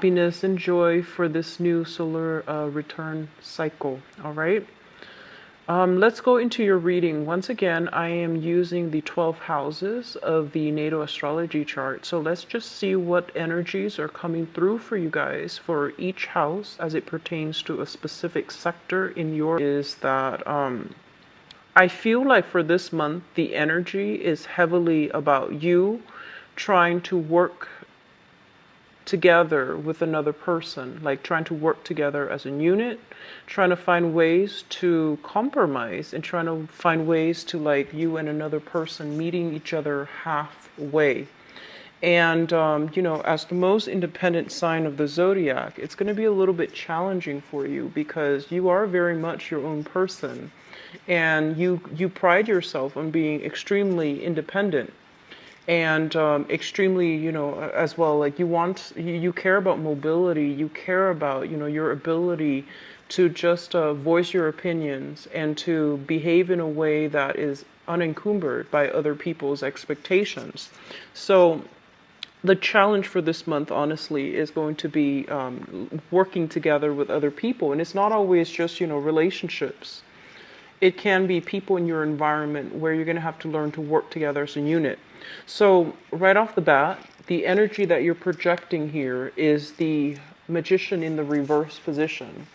happiness and joy for this new solar return cycle. All right. Let's go into your reading. Once again, I am using the 12 houses of the natal astrology chart. So let's just see what energies are coming through for you guys for each house as it pertains to a specific sector in your. Is that I feel like for this month, the energy is heavily about you trying to work together with another person, like trying to work together as a unit, trying to find ways to compromise and trying to find ways to like you and another person meeting each other halfway. And, as the most independent sign of the zodiac, it's going to be a little bit challenging for you because you are very much your own person and you pride yourself on being extremely independent and extremely, as well, like you care about mobility, you care about, your ability to just voice your opinions and to behave in a way that is unencumbered by other people's expectations. So the challenge for this month, honestly, is going to be working together with other people. And it's not always just, relationships. It can be people in your environment where you're going to have to learn to work together as a unit. So right off the bat, the energy that you're projecting here is the magician in the reverse position.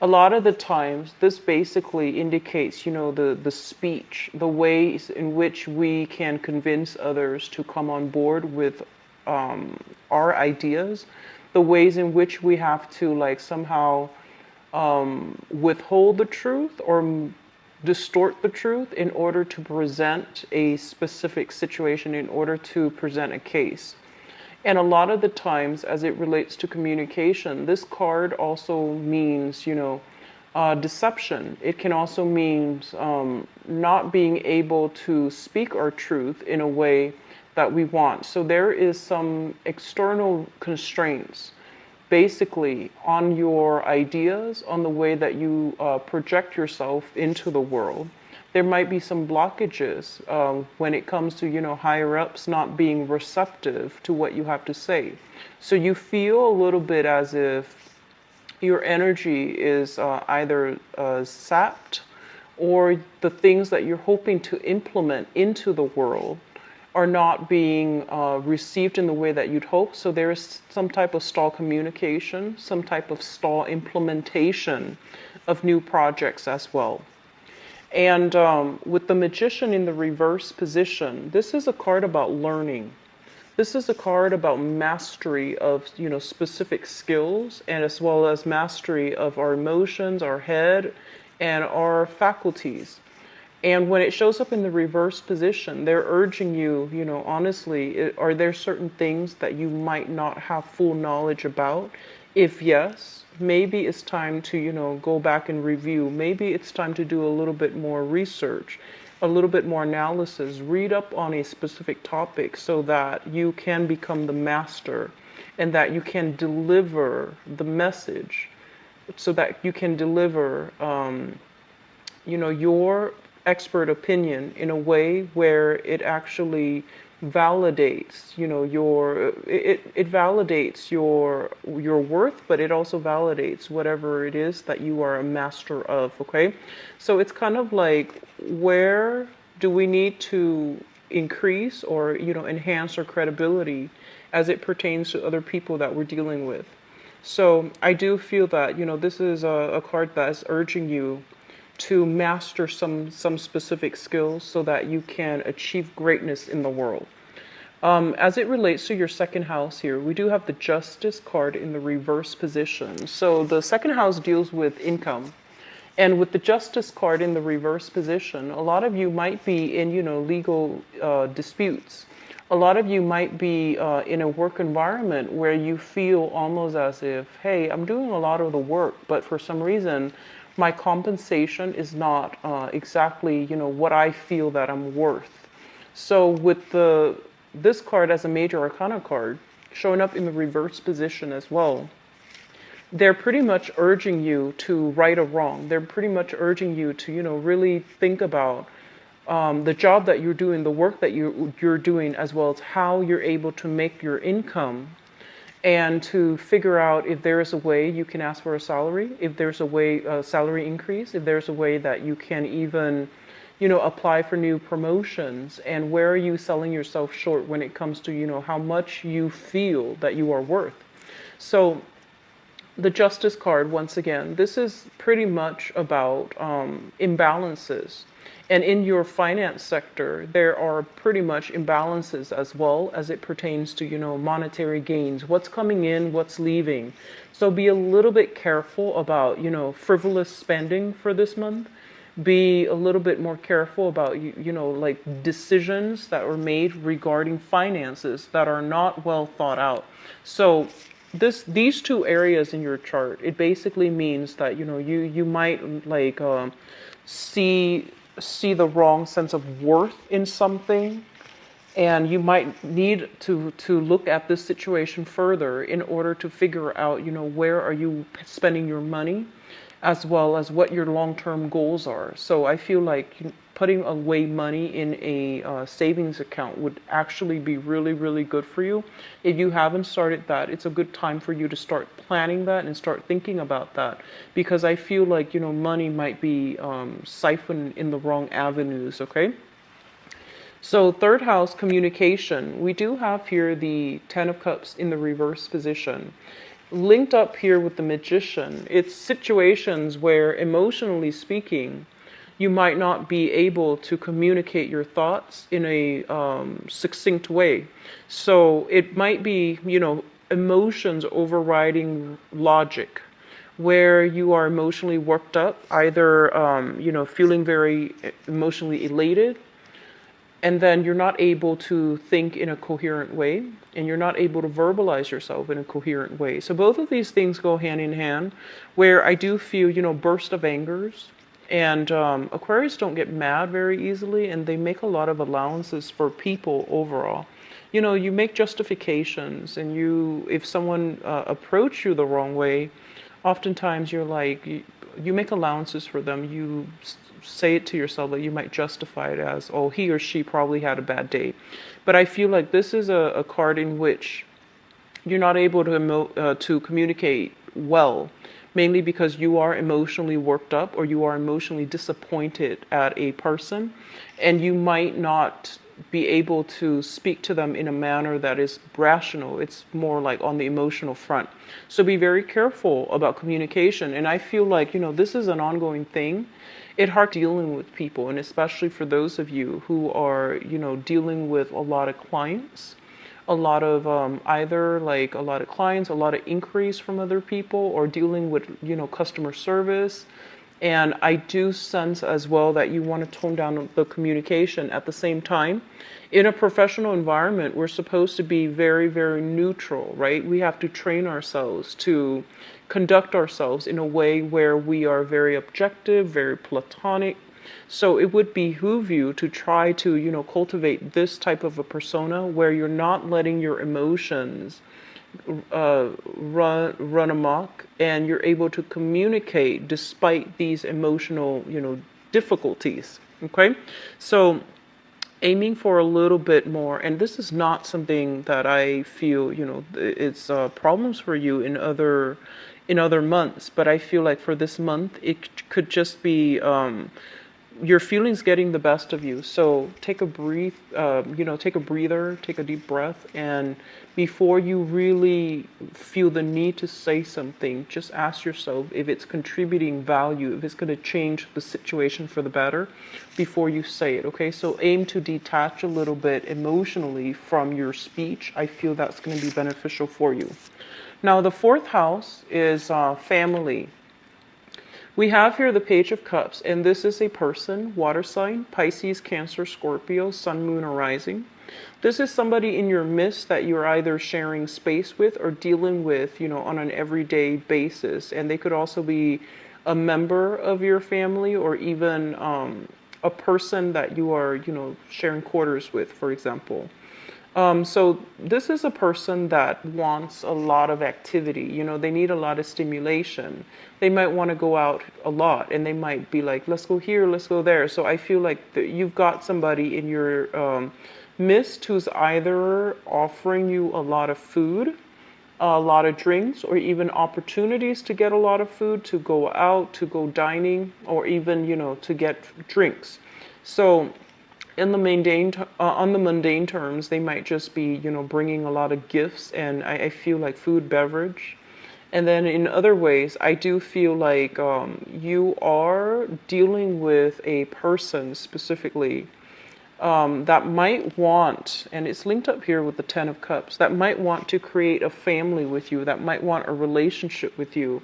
A lot of the times, this basically indicates, the speech, the ways in which we can convince others to come on board with our ideas, the ways in which we have to like somehow withhold the truth or distort the truth in order to present a specific situation, in order to present a case. And a lot of the times, as it relates to communication, this card also means, deception. It can also mean not being able to speak our truth in a way that we want. So there is some external constraints basically on your ideas, on the way that you project yourself into the world. There might be some blockages when it comes to, higher ups not being receptive to what you have to say. So you feel a little bit as if your energy is either sapped, or the things that you're hoping to implement into the world are not being received in the way that you'd hope. So there is some type of stall communication, some type of stall implementation of new projects as well. And with the magician in the reverse position, this is a card about learning. This is a card about mastery of, specific skills, and as well as mastery of our emotions, our head, and our faculties. And when it shows up in the reverse position, they're urging you, honestly, are there certain things that you might not have full knowledge about? If yes, maybe it's time to, go back and review. Maybe it's time to do a little bit more research, a little bit more analysis, read up on a specific topic so that you can become the master and that you can deliver the message, so that you can deliver, your expert opinion in a way where it actually validates, it validates your worth, but it also validates whatever it is that you are a master of. Okay, so it's kind of like, where do we need to increase or enhance our credibility as it pertains to other people that we're dealing with? So I do feel that this is a card that's urging you to master some specific skills so that you can achieve greatness in the world. As it relates to your second house here, we do have the Justice card in the reverse position. So the second house deals with income. And with the Justice card in the reverse position, a lot of you might be in, legal disputes. A lot of you might be in a work environment where you feel almost as if, hey, I'm doing a lot of the work, but for some reason, my compensation is not exactly, what I feel that I'm worth. So with this card as a major arcana card, showing up in the reverse position as well, they're pretty much urging you to right a wrong. They're pretty much urging you to, really think about the job that you're doing, the work that you're doing, as well as how you're able to make your income and to figure out if there is a way you can ask for a salary, if there's a way, a salary increase, if there's a way that you can even, apply for new promotions, and where are you selling yourself short when it comes to, how much you feel that you are worth. So the Justice card, once again, this is pretty much about imbalances. And in your finance sector, there are pretty much imbalances as well as it pertains to, monetary gains. What's coming in, what's leaving. So be a little bit careful about, frivolous spending for this month. Be a little bit more careful about, like decisions that were made regarding finances that are not well thought out. So these two areas in your chart, it basically means that you might like see the wrong sense of worth in something, and you might need to look at this situation further in order to figure out where are you spending your money, as well as what your long-term goals are. So I feel like putting away money in a savings account would actually be really, really good for you. If you haven't started that, it's a good time for you to start planning that and start thinking about that, because I feel like money might be siphoned in the wrong avenues. Okay. So third house, communication. We do have here the Ten of Cups in the reverse position. Linked up here with the Magician, it's situations where, emotionally speaking, you might not be able to communicate your thoughts in a succinct way. So it might be, emotions overriding logic, where you are emotionally worked up, either, feeling very emotionally elated, and then you're not able to think in a coherent way, and you're not able to verbalize yourself in a coherent way. So both of these things go hand in hand, where I do feel, burst of angers. And Aquarius don't get mad very easily, and they make a lot of allowances for people overall. You make justifications, and if someone approach you the wrong way, oftentimes you're like, you make allowances for them. You say it to yourself that you might justify it as, oh, he or she probably had a bad day. But I feel like this is a card in which you're not able to communicate well, mainly because you are emotionally worked up, or you are emotionally disappointed at a person, and you might not be able to speak to them in a manner that is rational. It's more like on the emotional front. So be very careful about communication. And I feel like, this is an ongoing thing. It's hard dealing with people, and especially for those of you who are, dealing with a lot of clients, a lot of either like a lot of clients, a lot of inquiries from other people, or dealing with, customer service. And I do sense as well that you want to tone down the communication. At the same time, in a professional environment, we're supposed to be very, very neutral, right? We have to train ourselves to conduct ourselves in a way where we are very objective, very platonic. So it would behoove you to try to, cultivate this type of a persona where you're not letting your emotions run amok, and you're able to communicate despite these emotional, difficulties. Okay, so aiming for a little bit more, and this is not something that I feel, it's problems for you in other months, but I feel like for this month it could just be your feelings getting the best of you. So take a breathe, take a breather, take a deep breath, and before you really feel the need to say something, just ask yourself if it's contributing value, if it's going to change the situation for the better before you say it. Okay, so aim to detach a little bit emotionally from your speech. I feel that's going to be beneficial for you. Now, the fourth house is family. We have here the Page of Cups, and this is a person, water sign, Pisces, Cancer, Scorpio, Sun, Moon, or Rising. This is somebody in your midst that you're either sharing space with or dealing with, on an everyday basis. And they could also be a member of your family, or even a person that you are, sharing quarters with, for example. So this is a person that wants a lot of activity. They need a lot of stimulation. They might want to go out a lot, and they might be like, let's go here, let's go there. So I feel like you've got somebody in your midst who's either offering you a lot of food, a lot of drinks, or even opportunities to get a lot of food, to go out, to go dining, or even, to get drinks. So in the on the mundane terms, they might just be, bringing a lot of gifts, and I feel like food, beverage. And then in other ways, I do feel like you are dealing with a person specifically that might want, and it's linked up here with the Ten of Cups, that might want to create a family with you, that might want a relationship with you,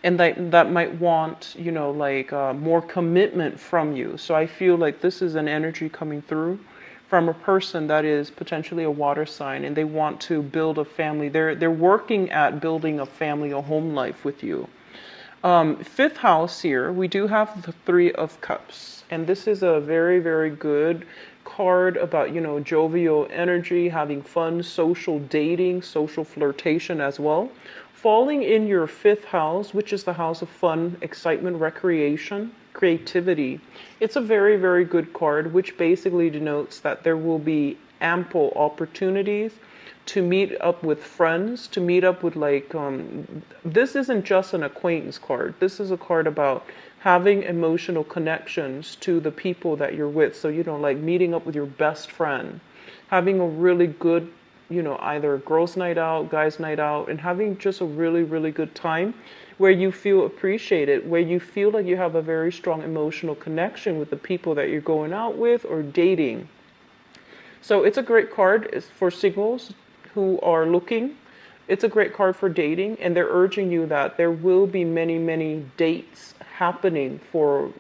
and that might want, more commitment from you. So I feel like this is an energy coming through from a person that is potentially a water sign, and they want to build a family. They're working at building a family, a home life with you. Fifth house here, we do have the Three of Cups, and this is a very, very good card about, jovial energy, having fun, social dating, social flirtation as well. Falling in your fifth house, which is the house of fun, excitement, recreation, creativity. It's a very, very good card, which basically denotes that there will be ample opportunities to meet up with friends, to meet up with this isn't just an acquaintance card. This is a card about having emotional connections to the people that you're with. So, like meeting up with your best friend, having a really good, either girls' night out, guys' night out, and having just a really, really good time where you feel appreciated, where you feel like you have a very strong emotional connection with the people that you're going out with or dating. So it's a great card for singles who are looking. It's a great card for dating, and they're urging you that there will be many, many dates happening for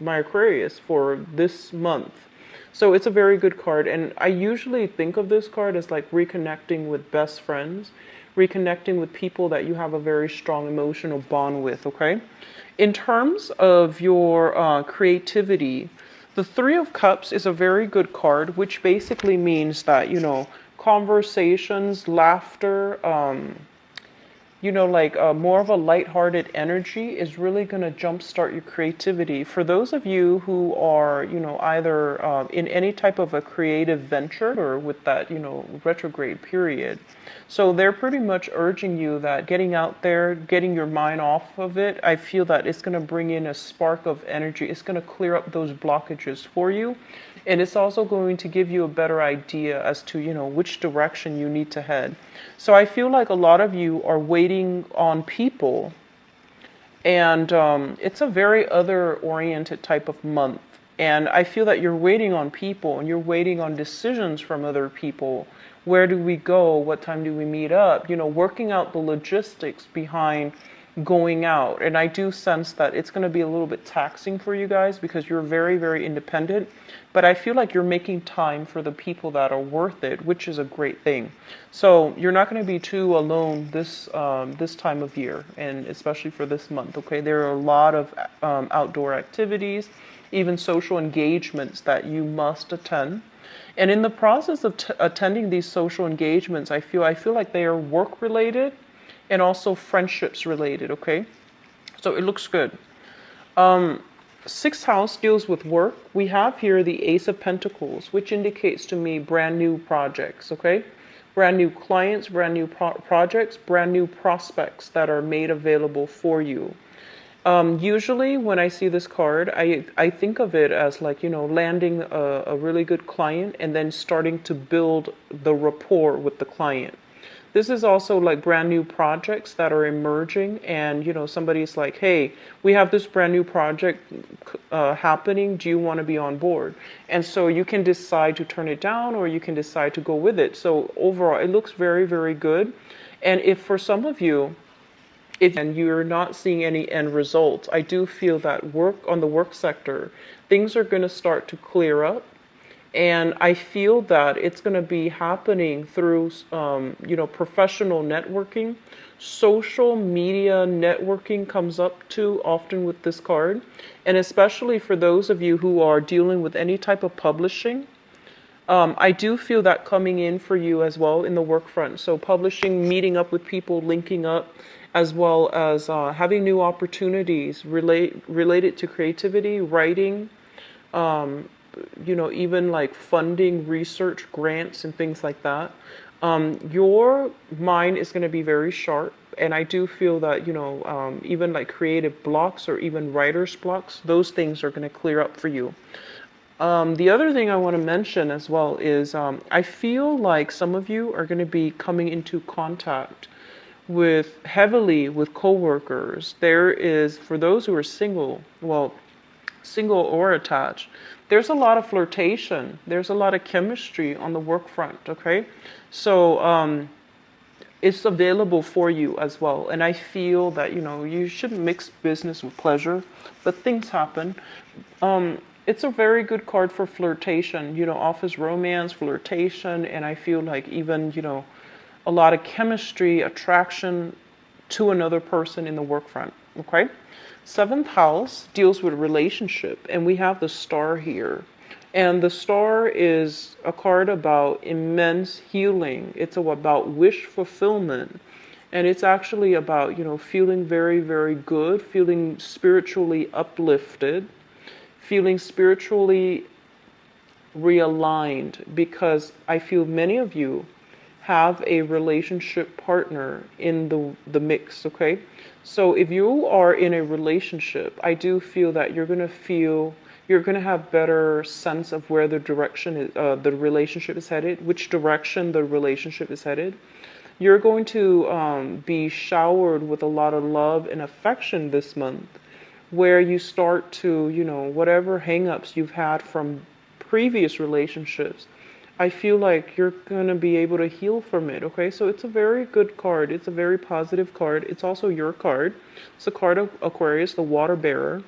my Aquarius for this month. So it's a very good card, and I usually think of this card as like reconnecting with best friends, reconnecting with people that you have a very strong emotional bond with, okay? In terms of your creativity, the Three of Cups is a very good card, which basically means that, conversations, laughter, more of a lighthearted energy is really going to jumpstart your creativity. For those of you who are, either in any type of a creative venture or with that, retrograde period. So they're pretty much urging you that getting out there, getting your mind off of it, I feel that it's going to bring in a spark of energy. It's going to clear up those blockages for you. And it's also going to give you a better idea as to, which direction you need to head. So I feel like a lot of you are waiting on people, and it's a very other-oriented type of month. And I feel that you're waiting on people, and you're waiting on decisions from other people. Where do we go? What time do we meet up? Working out the logistics behind going out. And I do sense that it's going to be a little bit taxing for you guys because you're very, very independent. But I feel like you're making time for the people that are worth it, which is a great thing. So you're not going to be too alone this time of year, and especially for this month, okay? There are a lot of outdoor activities, even social engagements that you must attend. And in the process of attending these social engagements, I feel like they are work-related and also friendships related, okay? So it looks good. Sixth house deals with work. We have here the Ace of Pentacles, which indicates to me brand new projects, okay? Brand new clients, brand new projects, brand new prospects that are made available for you. Usually when I see this card, I think of it as like, landing a really good client and then starting to build the rapport with the client. This is also like brand new projects that are emerging, and somebody's like, hey, we have this brand new project happening, do you want to be on board? And so you can decide to turn it down, or you can decide to go with it. So overall it looks very, very good. And if for some of you, and you're not seeing any end results, I do feel that on the work sector, things are going to start to clear up. And I feel that it's going to be happening through, professional networking. Social media networking comes up too often with this card. And especially for those of you who are dealing with any type of publishing, I do feel that coming in for you as well in the work front. So publishing, meeting up with people, linking up, as well as having new opportunities related to creativity, writing, even like funding, research, grants, and things like that. Your mind is going to be very sharp. And I do feel that, even like creative blocks or even writer's blocks, those things are going to clear up for you. The other thing I want to mention as well is I feel like some of you are going to be coming into contact heavily with coworkers. There is, for those who are single, well, single or attached, there's a lot of flirtation. There's a lot of chemistry on the work front, okay? So it's available for you as well. And I feel that, you shouldn't mix business with pleasure, but things happen. It's a very good card for flirtation, office romance, flirtation, and I feel like even, a lot of chemistry, attraction to another person in the work front, okay? Seventh house deals with relationship, and we have the star here. And the star is a card about immense healing. It's about wish fulfillment. And it's actually about, feeling very, very good, feeling spiritually uplifted, feeling spiritually realigned, because I feel many of you have a relationship partner in the mix, okay? So if you are in a relationship, I do feel that you're going to have better sense of where the direction is, the relationship is headed, which direction the relationship is headed. You're going to be showered with a lot of love and affection this month, where you start to, whatever hangups you've had from previous relationships, I feel like you're going to be able to heal from it, okay? So it's a very good card. It's a very positive card. It's also your card. It's a card of Aquarius, the water bearer.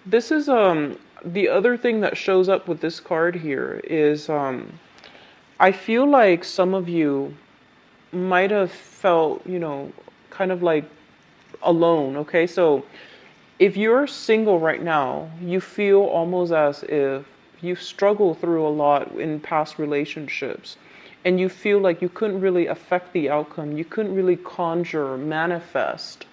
This is the other thing that shows up with this card here is I feel like some of you might have felt, kind of like alone, okay? So if you're single right now, you feel almost as if you've struggled through a lot in past relationships, and you feel like you couldn't really affect the outcome. You couldn't really conjure, manifest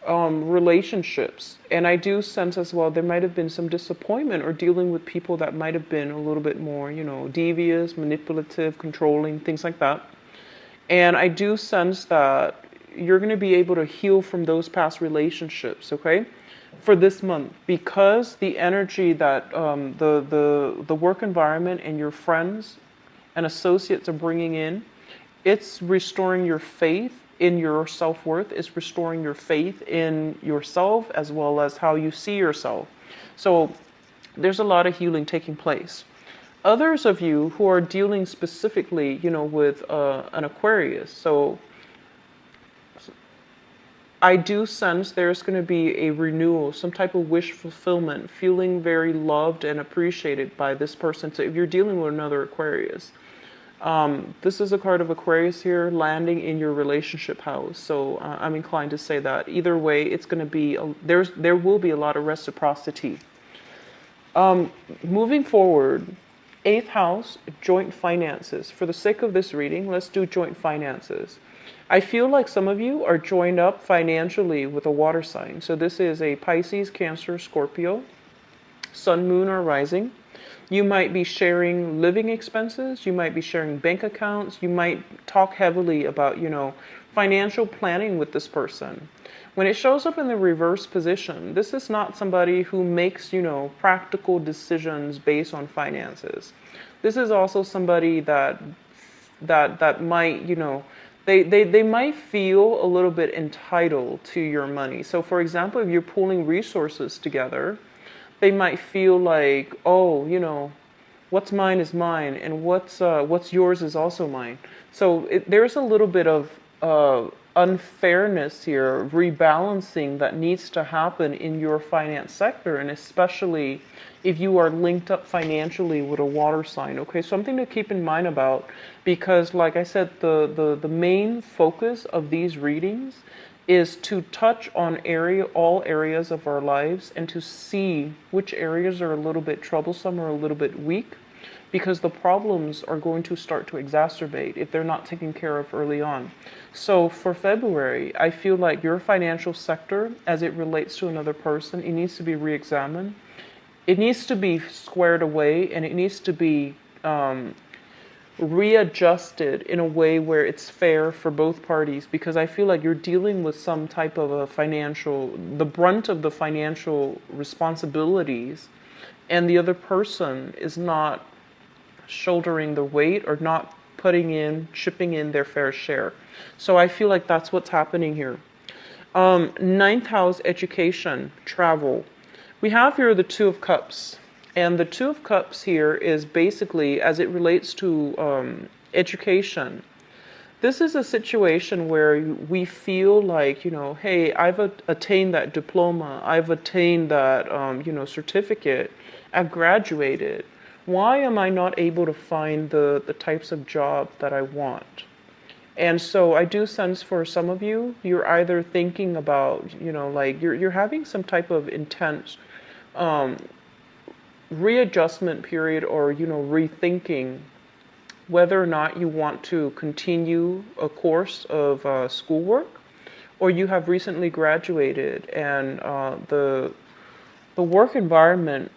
relationships. And I do sense as well there might have been some disappointment or dealing with people that might have been a little bit more, devious, manipulative, controlling, things like that. And I do sense that you're going to be able to heal from those past relationships, okay? For this month, because the energy that the work environment and your friends and associates are bringing in, it's restoring your faith in your self-worth. It's restoring your faith in yourself as well as how you see yourself. So there's a lot of healing taking place. Others of you who are dealing specifically, with an Aquarius, so I do sense there's going to be a renewal, some type of wish fulfillment, feeling very loved and appreciated by this person. So if you're dealing with another Aquarius, this is a card of Aquarius here landing in your relationship house. So I'm inclined to say that either way, it's going to be, there will be a lot of reciprocity. Moving forward, 8th house, joint finances. For the sake of this reading, let's do joint finances. I feel like some of you are joined up financially with a water sign. So this is a Pisces, Cancer, Scorpio, Sun, Moon, or Rising. You might be sharing living expenses. You might be sharing bank accounts. You might talk heavily about, financial planning with this person. When it shows up in the reverse position, this is not somebody who makes, practical decisions based on finances. This is also somebody that might, they might feel a little bit entitled to your money. So for example, if you're pooling resources together, they might feel like, oh, what's mine is mine, and what's yours is also mine. So there's a little bit of unfairness here, rebalancing that needs to happen in your finance sector, and especially if you are linked up financially with a water sign. Okay, something to keep in mind about, because like I said, the main focus of these readings is to touch on all areas of our lives and to see which areas are a little bit troublesome or a little bit weak, because the problems are going to start to exacerbate if they're not taken care of early on. So for February, I feel like your financial sector, as it relates to another person, it needs to be re-examined. It needs to be squared away, and it needs to be readjusted in a way where it's fair for both parties, because I feel like you're dealing with some type of a the brunt of the financial responsibilities, and the other person is not shouldering the weight or not chipping in their fair share. So I feel like that's what's happening here. Ninth house, education, travel. We have here the Two of Cups. And the Two of Cups here is basically, as it relates to education, this is a situation where we feel like, hey, I've attained that diploma, I've attained that, certificate, I've graduated. Why am I not able to find the types of job that I want? And so I do sense for some of you, you're either thinking about, like you're having some type of intense readjustment period, or rethinking whether or not you want to continue a course of schoolwork, or you have recently graduated and the work environment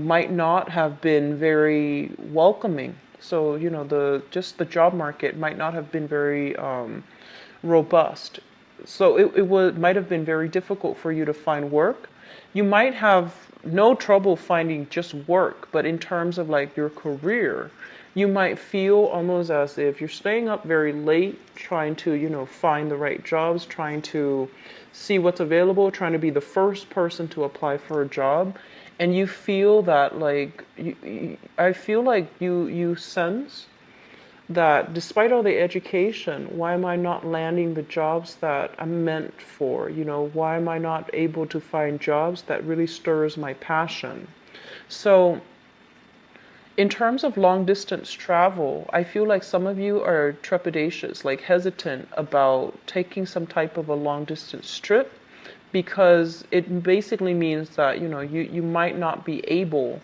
might not have been very welcoming. So the job market might not have been very robust. So it might have been very difficult for you to find work. You might have no trouble finding just work, but in terms of like your career, you might feel almost as if you're staying up very late trying to, find the right jobs, trying to see what's available, trying to be the first person to apply for a job. And you feel that like, I feel like you sense that despite all the education, why am I not landing the jobs that I'm meant for? Why am I not able to find jobs that really stirs my passion? So in terms of long distance travel, I feel like some of you are trepidatious, like hesitant about taking some type of a long distance trip, because it basically means that, you might not be able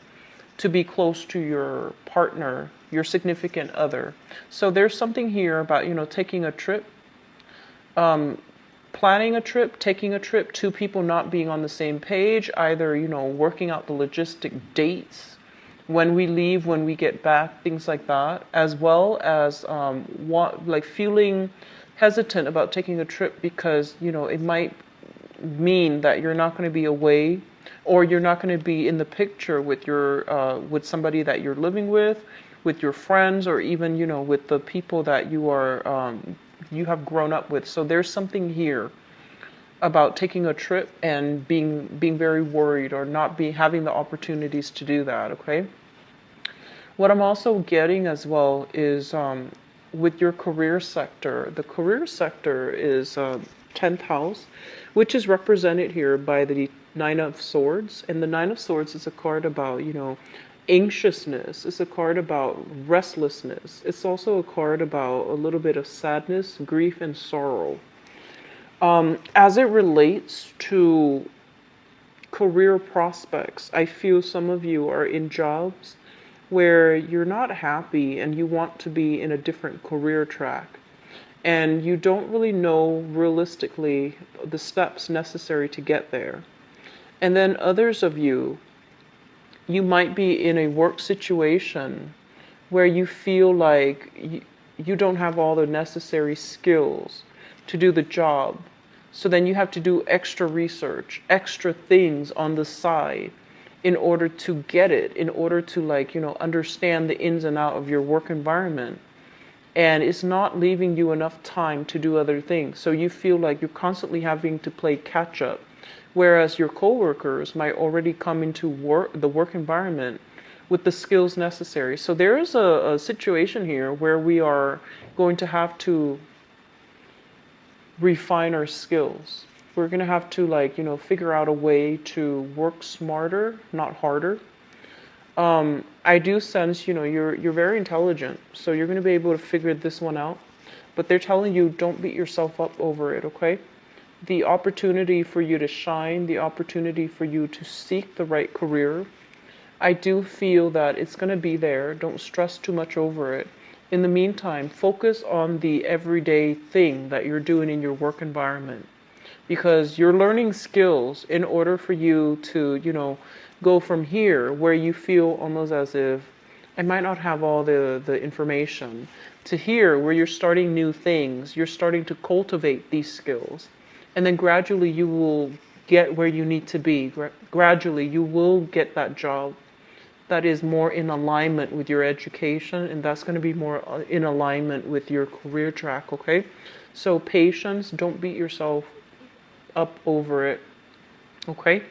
to be close to your partner, your significant other. So there's something here about, taking a trip, planning a trip, taking a trip, two people not being on the same page, either, working out the logistic dates, when we leave, when we get back, things like that, as well as feeling hesitant about taking a trip because, it might mean that you're not going to be away, or you're not going to be in the picture with with somebody that you're living with your friends, or even with the people that you have grown up with. So there's something here about taking a trip and being very worried, or not having the opportunities to do that. Okay. What I'm also getting as well is with your career sector. The career sector is 10th house, which is represented here by the Nine of Swords. And the Nine of Swords is a card about, anxiousness. It's a card about restlessness. It's also a card about a little bit of sadness, grief, and sorrow. As it relates to career prospects, I feel some of you are in jobs where you're not happy and you want to be in a different career track. And you don't really know realistically the steps necessary to get there. And then others of you might be in a work situation where you feel like you don't have all the necessary skills to do the job. So then you have to do extra research, extra things on the side in order to get it, in order to understand the ins and outs of your work environment. And it's not leaving you enough time to do other things. So you feel like you're constantly having to play catch up. Whereas your coworkers might already come into the work environment with the skills necessary. So there is a situation here where we are going to have to refine our skills. We're going to have to figure out a way to work smarter, not harder. I do sense, you're very intelligent, so you're going to be able to figure this one out. But they're telling you, don't beat yourself up over it, okay? The opportunity for you to shine, the opportunity for you to seek the right career, I do feel that it's going to be there. Don't stress too much over it. In the meantime, focus on the everyday thing that you're doing in your work environment. Because you're learning skills in order for you to, go from here where you feel almost as if I might not have all the information. To here, where you're starting new things, you're starting to cultivate these skills. And then gradually you will get where you need to be. Gradually you will get that job that is more in alignment with your education, and that's going to be more in alignment with your career track, okay? So patience, don't beat yourself up over it, okay?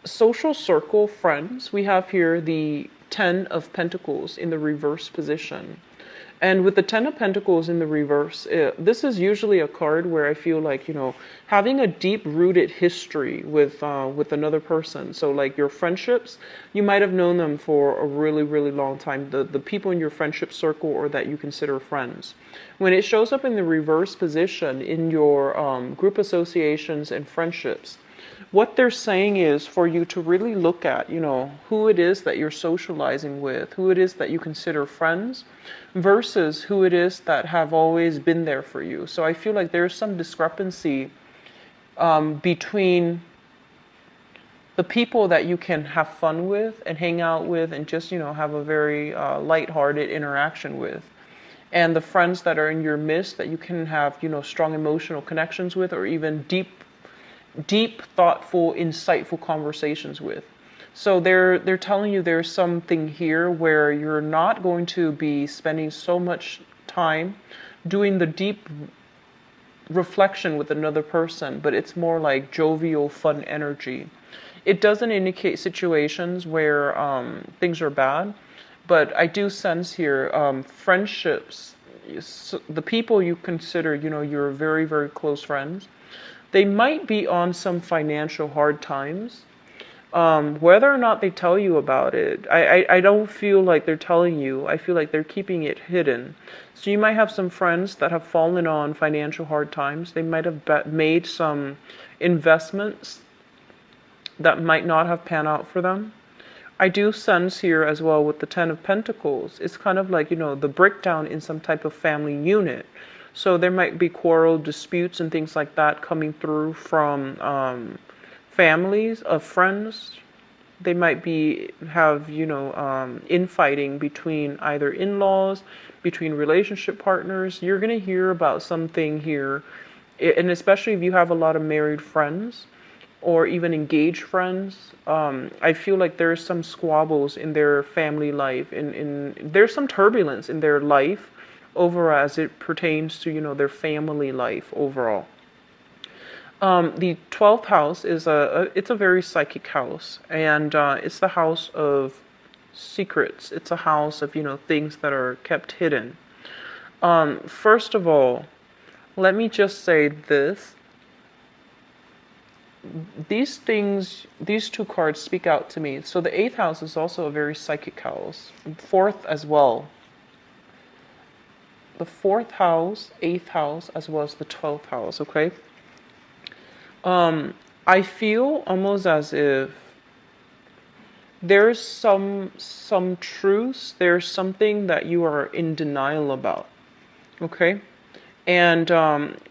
Social circle, friends, we have here the Ten of Pentacles in the reverse position. And with the Ten of Pentacles in the reverse, this is usually a card where I feel like, having a deep-rooted history with another person. So like your friendships, you might have known them for a really, really long time. The people in your friendship circle or that you consider friends. When it shows up in the reverse position in your group associations and friendships, what they're saying is for you to really look at, who it is that you're socializing with, who it is that you consider friends, versus who it is that have always been there for you. So I feel like there's some discrepancy between the people that you can have fun with and hang out with and just, have a very lighthearted interaction with. And the friends that are in your midst that you can have, strong emotional connections with, or even deep, thoughtful, insightful conversations with. So they're telling you there's something here where you're not going to be spending so much time doing the deep reflection with another person, but it's more like jovial, fun energy. It doesn't indicate situations where things are bad, but I do sense here friendships, the people you consider, you're very, very close friends, they might be on some financial hard times. Whether or not they tell you about it, I don't feel like they're telling you. I feel like they're keeping it hidden. So you might have some friends that have fallen on financial hard times. They might have made some investments that might not have panned out for them. I do sense here as well with the Ten of Pentacles, it's kind of like, the breakdown in some type of family unit. So there might be quarrel, disputes, and things like that coming through from families of friends. They might have infighting between either in-laws, between relationship partners. You're going to hear about something here, and especially if you have a lot of married friends or even engaged friends. I feel like there's some squabbles in their family life, and there's some turbulence in their life over as it pertains to their family life overall. The 12th house is it's a very psychic house, and it's the house of secrets. It's a house of things that are kept hidden. First of all, let me just say this. These two cards speak out to me. So the 8th house is also a very psychic house. 4th as well. The 4th house, 8th house, as well as the 12th house, okay? I feel almost as if there's some truth, there's something that you are in denial about, okay? And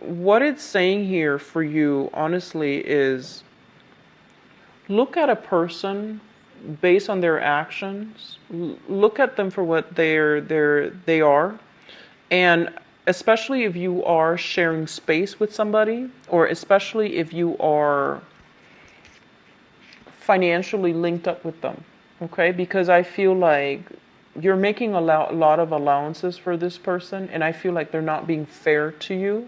what it's saying here for you, honestly, is look at a person based on their actions. Look at them for what they are. And especially if you are sharing space with somebody, or especially if you are financially linked up with them, okay? Because I feel like you're making a lot of allowances for this person, and I feel like they're not being fair to you.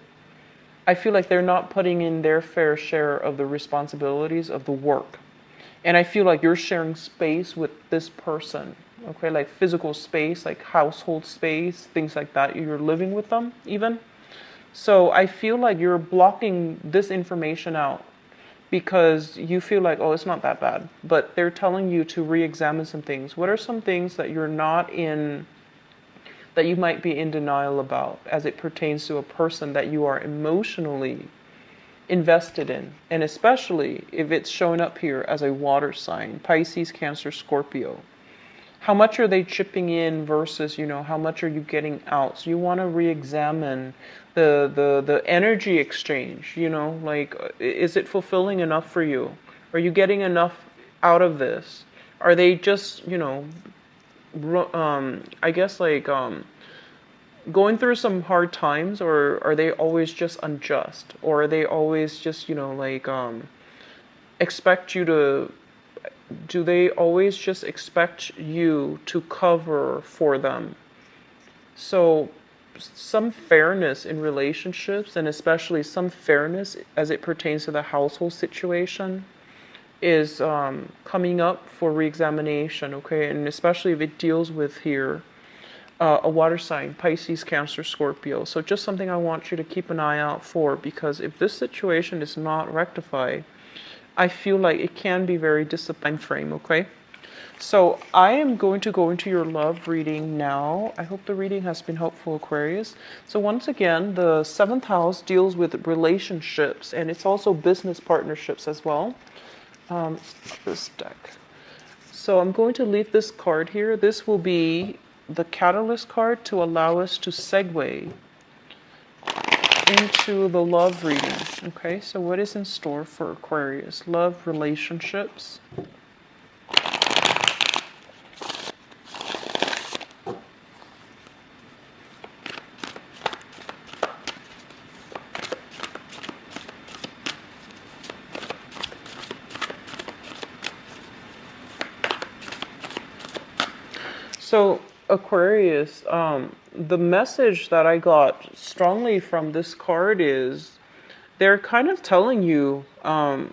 I feel like they're not putting in their fair share of the responsibilities of the work. And I feel like you're sharing space with this person. Okay, like physical space, like household space, things like that. You're living with them even. So I feel like you're blocking this information out because you feel like, oh, it's not that bad. But they're telling you to re-examine some things. What are some things that you're not in, that you might be in denial about as it pertains to a person that you are emotionally invested in? And especially if it's showing up here as a water sign, Pisces, Cancer, Scorpio. How much are they chipping in versus, how much are you getting out? So you want to re-examine the energy exchange, like, is it fulfilling enough for you? Are you getting enough out of this? Are they just, I guess like going through some hard times, or are they always just unjust, or are they always just, like expect you to, do they always just expect you to cover for them? So some fairness in relationships, and especially some fairness as it pertains to the household situation, is coming up for reexamination, okay? And especially if it deals with here a water sign, Pisces, Cancer, Scorpio. So just something I want you to keep an eye out for, because if this situation is not rectified, I feel like it can be very disappointing frame, okay? So I am going to go into your love reading now. I hope the reading has been helpful, Aquarius. So once again, the 7th house deals with relationships, and it's also business partnerships as well. This deck. So I'm going to leave this card here. This will be the catalyst card to allow us to segue into the love reading. Okay, so what is in store for Aquarius? Love, relationships. So Aquarius, the message that I got strongly from this card is they're kind of telling you,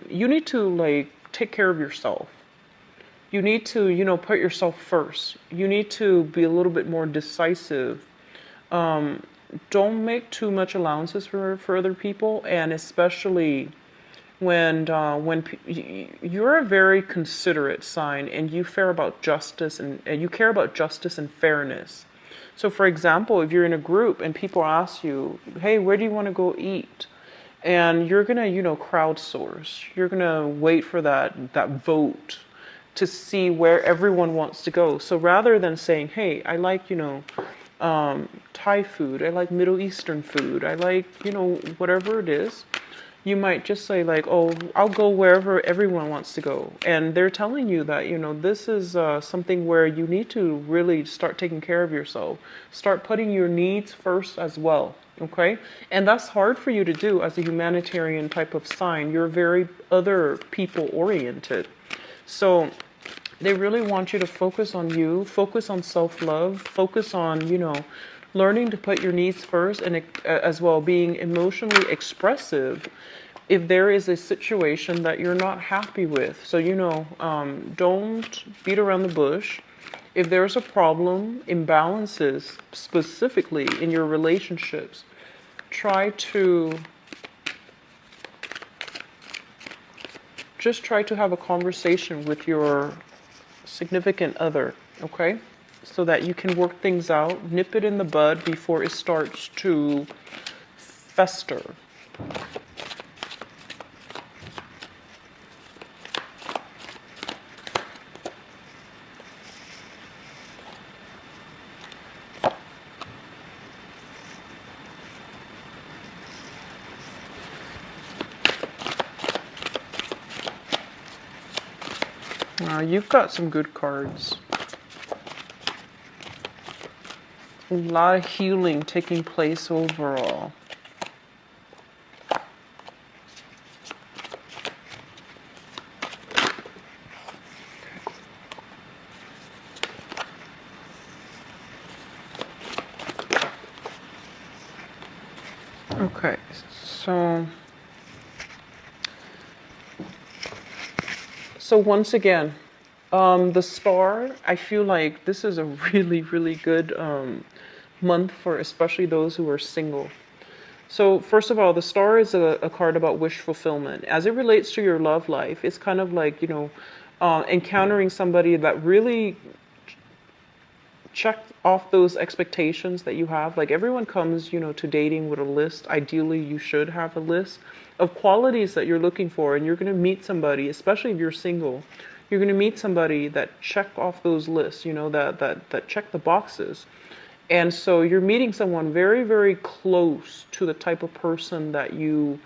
you need to like take care of yourself. You need to, put yourself first. You need to be a little bit more decisive. Don't make too much allowances for other people, and especially when you're a very considerate sign, and you care about justice, and you care about justice and fairness. So for example, if you're in a group and people ask you, hey, where do you want to go eat? And you're gonna, crowdsource. You're gonna wait for that vote to see where everyone wants to go. So rather than saying, hey, I like, Thai food, I like Middle Eastern food, I like, whatever it is, you might just say like, oh, I'll go wherever everyone wants to go. And they're telling you that, this is something where you need to really start taking care of yourself. Start putting your needs first as well, okay? And that's hard for you to do as a humanitarian type of sign. You're very other people oriented. So they really want you to focus on you, focus on self-love, focus on, learning to put your needs first, and as well being emotionally expressive if there is a situation that you're not happy with. So, don't beat around the bush. If there's a problem, imbalances specifically in your relationships, try to have a conversation with your significant other, okay? So that you can work things out, nip it in the bud before it starts to fester. You've got some good cards. A lot of healing taking place overall. Okay, so once again, the star, I feel like this is a really, really good month for especially those who are single. So first of all, the star is a card about wish fulfillment. As it relates to your love life, it's kind of like, encountering somebody that really check off those expectations that you have. Like everyone comes, to dating with a list. Ideally, you should have a list of qualities that you're looking for, and you're going to meet somebody, especially if you're single. You're going to meet somebody that check off those lists, that check the boxes. And so you're meeting someone very, very close to the type of person that you,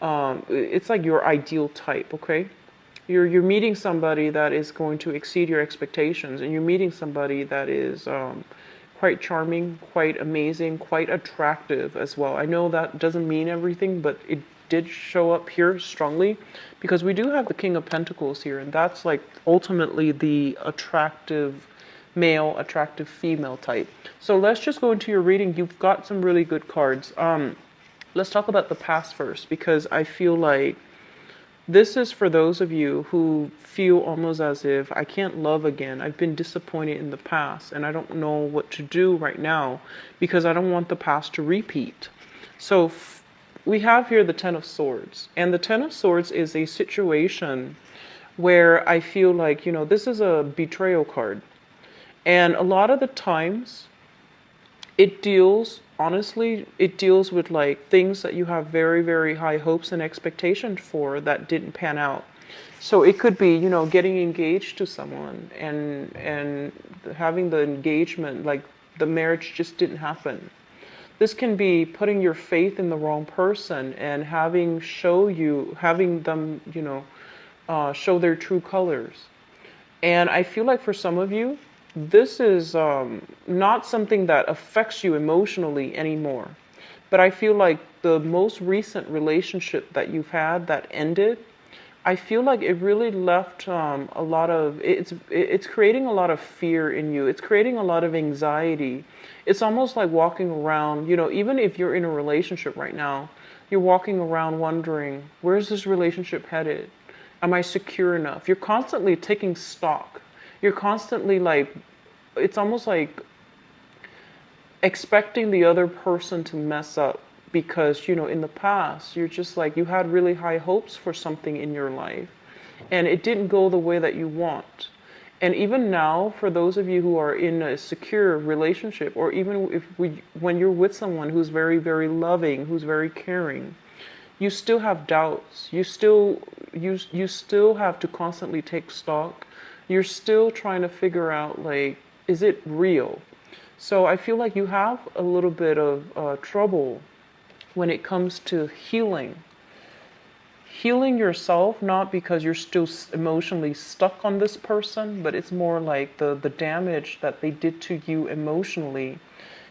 it's like your ideal type, okay? You're meeting somebody that is going to exceed your expectations, and you're meeting somebody that is quite charming, quite amazing, quite attractive as well. I know that doesn't mean everything, but it did show up here strongly because we do have the King of Pentacles here, and that's like ultimately the attractive male, attractive female type. So let's just go into your reading. You've got some really good cards. Let's talk about the past first, because I feel like this is for those of you who feel almost as if I can't love again. I've been disappointed in the past and I don't know what to do right now because I don't want the past to repeat. So we have here the Ten of Swords, and the Ten of Swords is a situation where I feel like, you know, this is a betrayal card. And a lot of the times it deals, honestly, it deals with like things that you have very, very high hopes and expectations for that didn't pan out. So it could be, you know, getting engaged to someone and having the engagement, like the marriage just didn't happen. This can be putting your faith in the wrong person and having them, you know, show their true colors. And I feel like for some of you, this is not something that affects you emotionally anymore. But I feel like the most recent relationship that you've had that ended, I feel like it really left a lot of, it's creating a lot of fear in you. It's creating a lot of anxiety. It's almost like walking around, you know, even if you're in a relationship right now, you're walking around wondering, where's this relationship headed? Am I secure enough? You're constantly taking stock. You're constantly like, it's almost like expecting the other person to mess up because, you know, in the past, you're just like, you had really high hopes for something in your life and it didn't go the way that you want. And even now, for those of you who are in a secure relationship, or even when you're with someone who's very, very loving, who's very caring, you still have doubts. You still have to constantly take stock. You're still trying to figure out, like, is it real? So I feel like you have a little bit of trouble when it comes to healing. Healing yourself, not because you're still emotionally stuck on this person, but it's more like the damage that they did to you emotionally.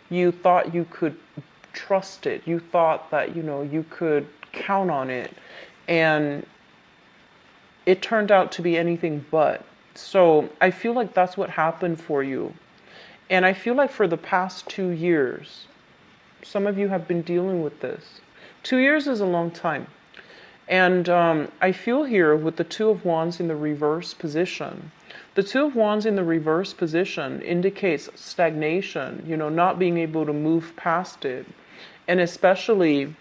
You thought you could trust it. You thought that, you know, you could count on it. And it turned out to be anything but. So I feel like that's what happened for you. And I feel like for the past 2 years, some of you have been dealing with this. 2 years is a long time. And I feel here with the Two of Wands in the reverse position. The Two of Wands in the reverse position indicates stagnation, you know, not being able to move past it. And especially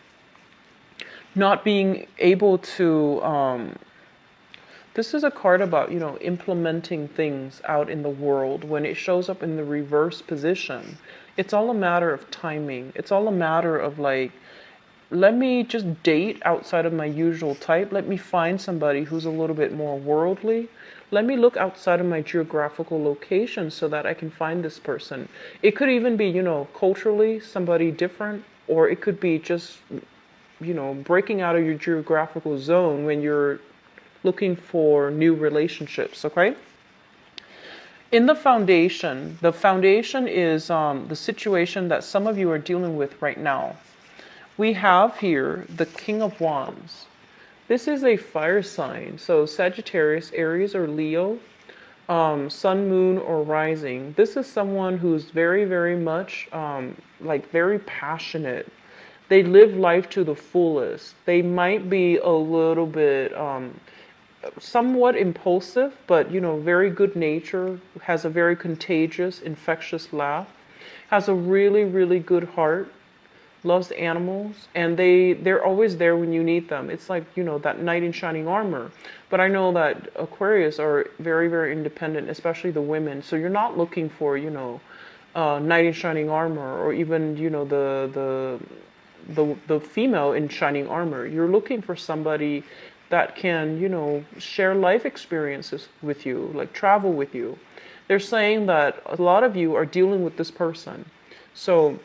not being able to... this is a card about, you know, implementing things out in the world. When it shows up in the reverse position, it's all a matter of timing. It's all a matter of like, let me just date outside of my usual type. Let me find somebody who's a little bit more worldly. Let me look outside of my geographical location so that I can find this person. It could even be, you know, culturally somebody different, or it could be just, you know, breaking out of your geographical zone when you're looking for new relationships, okay? In the foundation is the situation that some of you are dealing with right now. We have here the King of Wands. This is a fire sign, so Sagittarius, Aries, or Leo, Sun, Moon, or Rising. This is someone who's very, very much like very passionate. They live life to the fullest. They might be a little bit somewhat impulsive, but, you know, very good nature, has a very contagious, infectious laugh, has a really, really good heart, loves animals, and they're always there when you need them. It's like, you know, that knight in shining armor. But I know that Aquarius are very, very independent, especially the women. So you're not looking for, you know, knight in shining armor, or even, you know, the female in shining armor. You're looking for somebody that can, you know, share life experiences with you, like travel with you. They're saying that a lot of you are dealing with this person. So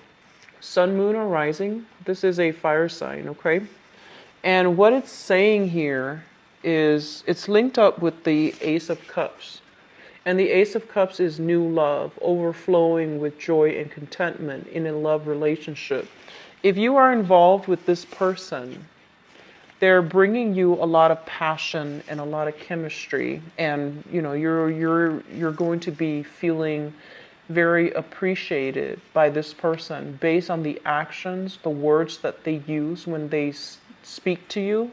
Sun, Moon, or Rising, this is a fire sign, okay? And what it's saying here is, it's linked up with the Ace of Cups. And the Ace of Cups is new love, overflowing with joy and contentment in a love relationship. If you are involved with this person, they're bringing you a lot of passion and a lot of chemistry, and you're going to be feeling very appreciated by this person based on the actions, the words that they use when they speak to you,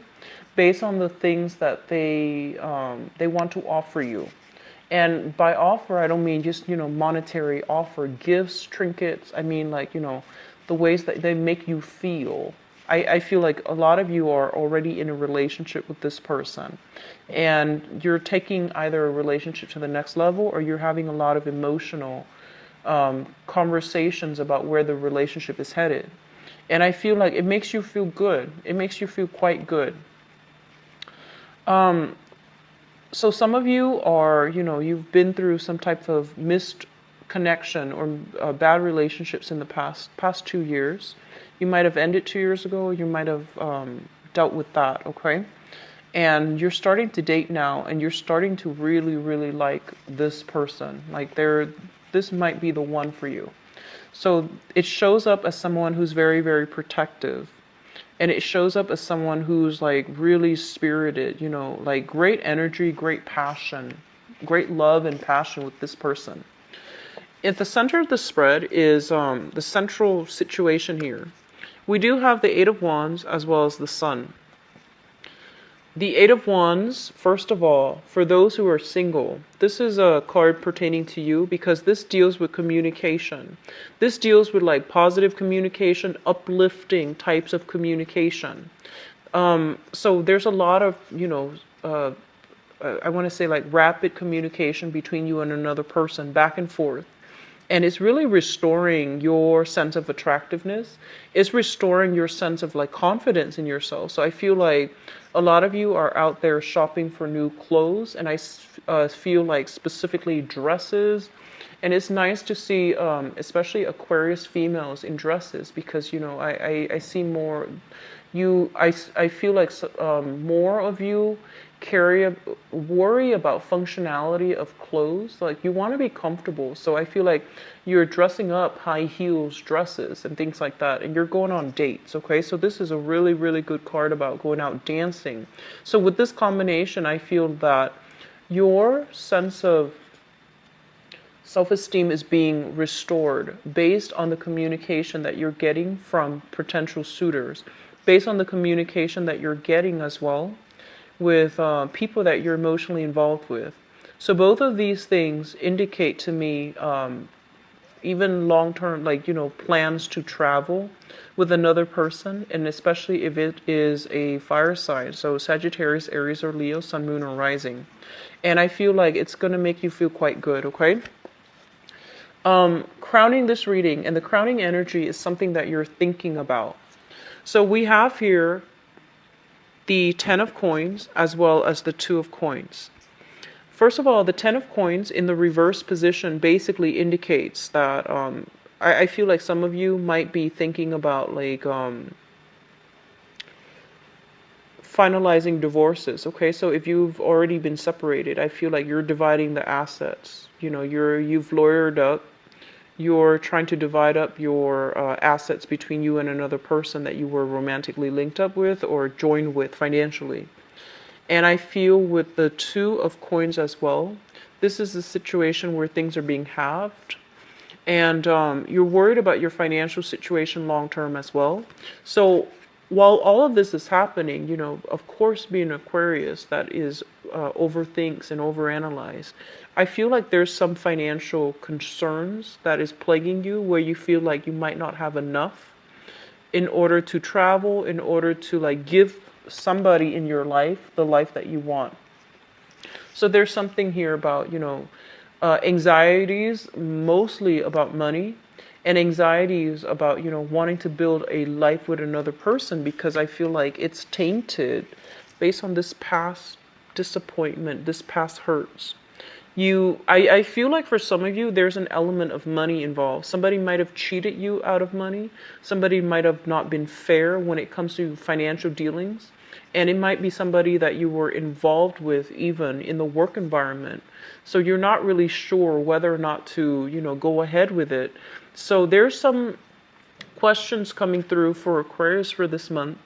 based on the things that they want to offer you. And by offer, I don't mean just, monetary offer, gifts, trinkets. I mean, like, the ways that they make you feel. I feel like a lot of you are already in a relationship with this person, and you're taking either a relationship to the next level, or you're having a lot of emotional conversations about where the relationship is headed. And I feel like it makes you feel good. It makes you feel quite good. So some of you are, you've been through some type of missed connection or bad relationships in the past 2 years. You might have ended 2 years ago. You might have dealt with that, okay? And you're starting to date now, and you're starting to really, really like this person. Like this might be the one for you. So it shows up as someone who's very, very protective. And it shows up as someone who's like really spirited, like great energy, great passion, great love and passion with this person. At the center of the spread is the central situation here. We do have the Eight of Wands as well as the Sun. The Eight of Wands, first of all, for those who are single, this is a card pertaining to you because this deals with communication. This deals with like positive communication, uplifting types of communication. So there's a lot of, I want to say like rapid communication between you and another person, back and forth. And it's really restoring your sense of attractiveness. It's restoring your sense of like confidence in yourself. So I feel like a lot of you are out there shopping for new clothes. And I feel like specifically dresses. And it's nice to see, especially Aquarius females in dresses, because, I see more, I feel like more of you worry about functionality of clothes. Like you want to be comfortable. So I feel like you're dressing up high heels dresses and things like that, and you're going on dates. Okay, so this is a really, really good card about going out dancing. So with this combination, I feel that your sense of self-esteem is being restored based on the communication that you're getting from potential suitors, based on the communication that you're getting as well with people that you're emotionally involved with. So both of these things indicate to me even long-term, like, plans to travel with another person, and especially if it is a fire sign. So Sagittarius, Aries, or Leo, Sun, Moon, or Rising. And I feel like it's going to make you feel quite good, okay? Crowning this reading, and the crowning energy is something that you're thinking about. So we have here the Ten of Coins as well as the Two of Coins. First of all, the Ten of Coins in the reverse position basically indicates that I feel like some of you might be thinking about like finalizing divorces. Okay, so if you've already been separated, I feel like you're dividing the assets. You've lawyered up. You're trying to divide up your assets between you and another person that you were romantically linked up with or joined with financially. And I feel with the Two of Coins as well, this is a situation where things are being halved. And you're worried about your financial situation long term as well. So while all of this is happening, of course, being Aquarius that is overthinks and overanalyze, I feel like there's some financial concerns that is plaguing you where you feel like you might not have enough in order to travel, in order to like give somebody in your life the life that you want. So there's something here about, anxieties, mostly about money, and anxieties about, wanting to build a life with another person, because I feel like it's tainted based on this past disappointment, this past hurts. I feel like for some of you, there's an element of money involved. Somebody might have cheated you out of money. Somebody might have not been fair when it comes to financial dealings. And it might be somebody that you were involved with even in the work environment. So you're not really sure whether or not to, go ahead with it. So there's some questions coming through for Aquarius for this month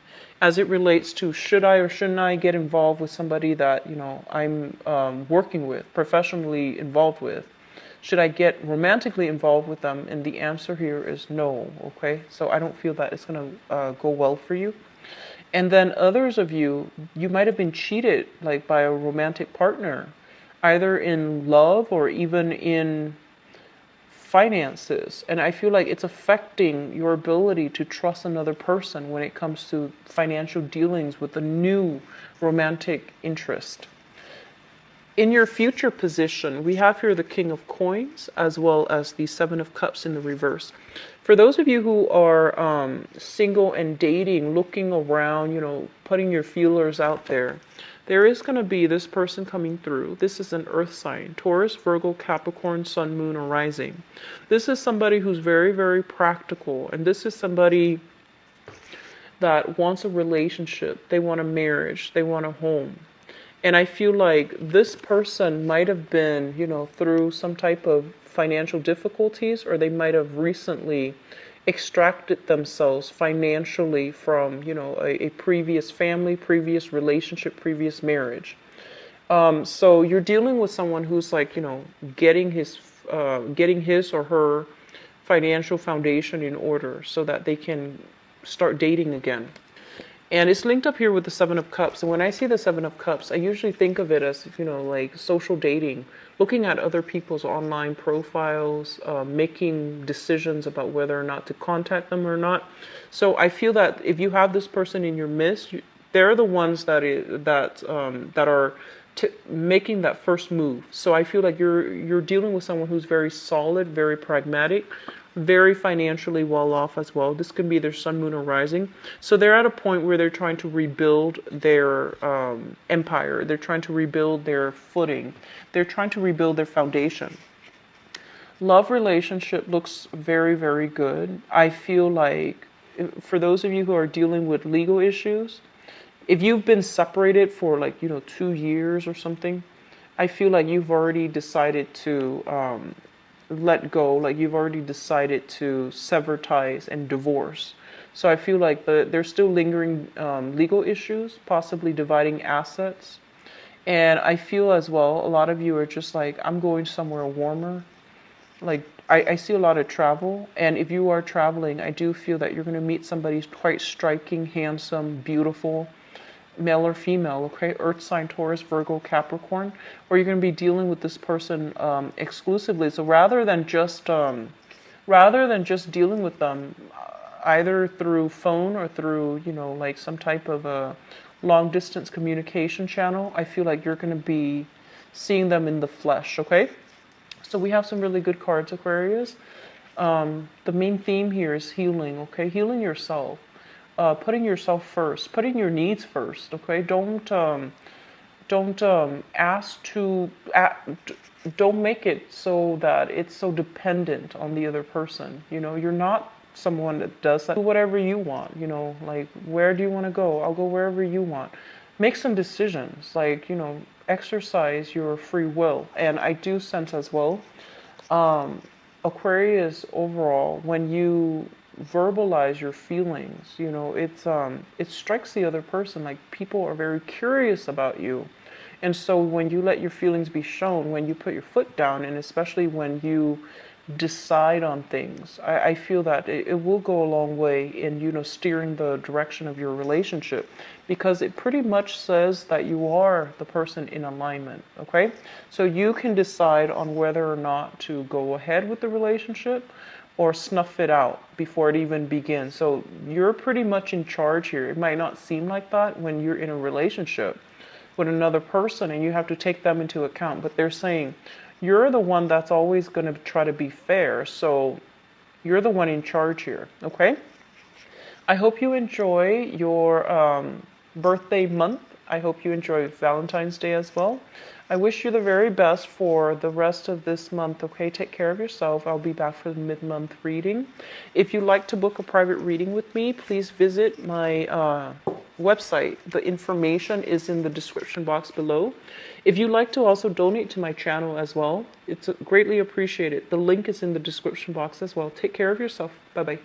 as it relates to should I or shouldn't I get involved with somebody that, I'm working with, professionally involved with. Should I get romantically involved with them? And the answer here is no, okay? So I don't feel that it's going to go well for you. And then others of you, you might have been cheated like by a romantic partner, either in love or even in finances. And I feel like it's affecting your ability to trust another person when it comes to financial dealings with a new romantic interest. In your future position, we have here the King of Coins as well as the Seven of Cups in the reverse. For those of you who are single and dating, looking around, putting your feelers out there, there is going to be this person coming through. This is an earth sign, Taurus, Virgo, Capricorn, Sun, Moon, or Rising. This is somebody who's very, very practical. And this is somebody that wants a relationship. They want a marriage. They want a home. And I feel like this person might have been, through some type of financial difficulties, or they might have recently extracted themselves financially from, a previous family, previous relationship, previous marriage. So you're dealing with someone who's like, getting his or her financial foundation in order so that they can start dating again. And it's linked up here with the Seven of Cups. And when I see the Seven of Cups, I usually think of it as, like social dating, looking at other people's online profiles, making decisions about whether or not to contact them or not. So I feel that if you have this person in your midst, they're the ones that are making that first move. So I feel like you're dealing with someone who's very solid, very pragmatic, very financially well off as well. This can be their sun, moon, or rising. So they're at a point where they're trying to rebuild their empire. They're trying to rebuild their footing. They're trying to rebuild their foundation. Love relationship looks very, very good. I feel like for those of you who are dealing with legal issues, if you've been separated for 2 years or something, I feel like you've already decided to let go, like you've already decided to sever ties and divorce. So I feel like there's still lingering legal issues, possibly dividing assets. And I feel as well, a lot of you are just like, I'm going somewhere warmer. Like I see a lot of travel. And if you are traveling, I do feel that you're going to meet somebody quite striking, handsome, beautiful, male or female, okay? Earth sign, Taurus, Virgo, Capricorn, or you're going to be dealing with this person exclusively. So rather than just dealing with them either through phone or through, like some type of a long distance communication channel, I feel like you're going to be seeing them in the flesh, okay? So we have some really good cards, Aquarius. The main theme here is healing, okay? Healing yourself. Putting yourself first, putting your needs first, okay? Don't make it so that it's so dependent on the other person. You're not someone that does that. Do whatever you want, like where do you want to go? I'll go wherever you want. Make some decisions, like, exercise your free will. And I do sense as well, Aquarius overall, when you verbalize your feelings, it strikes the other person. Like people are very curious about you. And so when you let your feelings be shown, when you put your foot down, and especially when you decide on things, I feel that it will go a long way in, steering the direction of your relationship, because it pretty much says that you are the person in alignment, okay? So you can decide on whether or not to go ahead with the relationship or snuff it out before it even begins. So you're pretty much in charge here. It might not seem like that when you're in a relationship with another person and you have to take them into account, but they're saying you're the one that's always going to try to be fair, so you're the one in charge here, okay? I hope you enjoy your birthday month I hope you enjoy Valentine's Day as well. I wish you the very best for the rest of this month, okay? Take care of yourself. I'll be back for the mid-month reading. If you'd like to book a private reading with me, please visit my website. The information is in the description box below. If you'd like to also donate to my channel as well, it's greatly appreciated. The link is in the description box as well. Take care of yourself. Bye-bye.